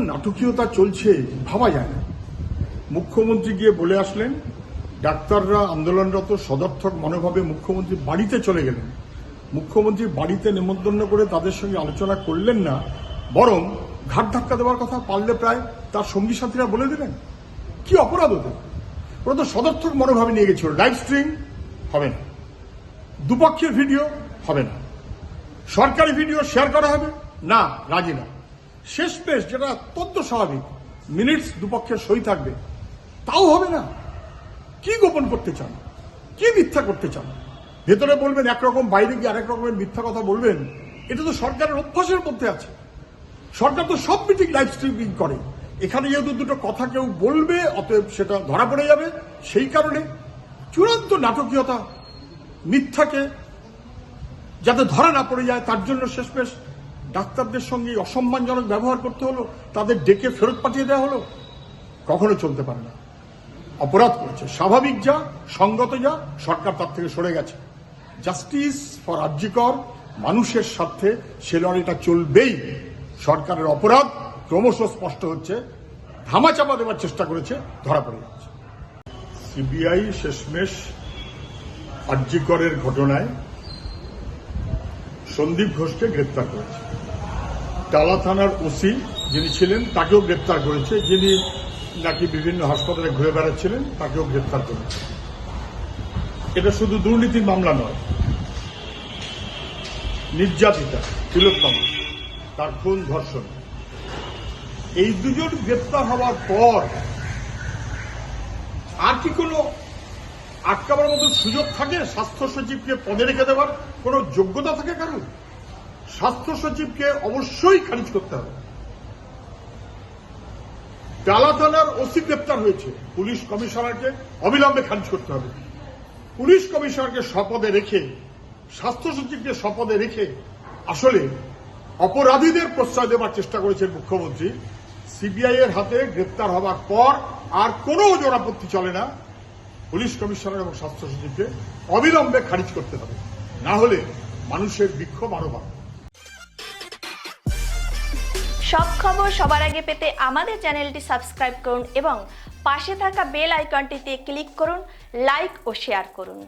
নাটকীয়তা চলছে ভাবা যায় না। মুখ্যমন্ত্রী গিয়ে বলে আসলেন, ডাক্তাররা আন্দোলনরত সদর্থক মনোভাবে মুখ্যমন্ত্রী বাড়িতে চলে গেলেন। মুখ্যমন্ত্রী বাড়িতে নেমন্তন্ন করে তাদের সঙ্গে আলোচনা করলেন না, বরং ঘাট ধাক্কা দেওয়ার কথা পারলে প্রায় তার সঙ্গী সাথীরা বলে দিলেন। কি অপরাধ হতে? ওরা তো সদর্থক মনোভাবে নিয়ে গেছিল। লাইভ স্ট্রিম হবে না, দুপক্ষের ভিডিও হবে না, সরকারি ভিডিও শেয়ার করা হবে না, রাজি না। শেষমেশ যেটা অত্যন্ত স্বাভাবিক, মিনিটস দুপক্ষের সই থাকবে, তাও হবে না। কি গোপন করতে চান? কি মিথ্যা করতে চান? ভেতরে বলবেন একরকম, বাইরে গিয়ে আরেক রকমের মিথ্যা কথা বলবেন। এটা তো সরকারের অভ্যাসের মধ্যে আছে। সরকার তো সব মিটিং লাইভ স্ট্রিমিং করে। এখানে যেহেতু দুটো কথা কেউ বলবে, অতএব সেটা ধরা পড়ে যাবে। সেই কারণে চূড়ান্ত নাটকীয়তা, মিথ্যাকে যাতে ধরা না পড়ে যায় তার জন্য শেষমেশ ডাক্তারদের সঙ্গে অসম্মানজনক ব্যবহার করতে হলো, তাদের ডেকে ফেরত পাঠিয়ে দেওয়া হলো। কখনো চলতে পারে না। অপরাধ করেছে, স্বাভাবিক যা, সঙ্গত যা, সরকার তার থেকে সরে গেছে। জাস্টিস ফর আরজি কর, মানুষের স্বার্থে সে লড়াইটা চলবেই। সরকারের অপরাধ ক্রমশ স্পষ্ট হচ্ছে, ধামাচাপা দেওয়ার চেষ্টা করেছে, ধরা পড়ে যাচ্ছে। সিবিআই শেষমেশ আরজি করের ঘটনায় সন্দীপ ঘোষকে গ্রেপ্তার করেছে। টালা থানার ওসি যিনি ছিলেন তাকেও গ্রেপ্তার করেছে, যিনি নাকি বিভিন্ন হাসপাতালে ঘুরে বেড়াচ্ছিলেন তাকেও গ্রেপ্তার করেছে। এটা শুধু দুর্নীতির মামলা নয়, নির্যাতিতা তিলোত্তমা, তার খুন, ধর্ষণ, এই দুজন গ্রেপ্তার হওয়ার পর আর কি কোনো আটকাবার মতো সুযোগ থাকে? স্বাস্থ্য সচিবকে পদে রেখে দেওয়ার কোনো যোগ্যতা থাকে কারণ? স্বাস্থ্য সচিবকে অবশ্যই খারিজ করতে হবে। টালা থানার ওসি গ্রেপ্তার হয়েছে, পুলিশ কমিশনারকে অবিলম্বে খারিজ করতে হবে। পুলিশ কমিশনারকে শপথে রেখে, স্বাস্থ্য সচিবকে শপথে রেখে আসলে অপরাধীদের প্রশ্রয় দেওয়ার চেষ্টা করেছেন মুখ্যমন্ত্রী। সিবিআই এর হাতে গ্রেপ্তার হওয়ার পর আর কোনো ওজোর আপত্তি চলে না। পুলিশ কমিশনার এবং স্বাস্থ্য সচিবকে অবিলম্বে খারিজ করতে হবে, না হলে মানুষের বিক্ষোভ আরো বাড়বে। সব খবর সবার আগে পেতে আমাদের চ্যানেলটি সাবস্ক্রাইব করুন এবং পাশে থাকা বেল আইকনটিতে ক্লিক করুন, লাইক ও শেয়ার করুন।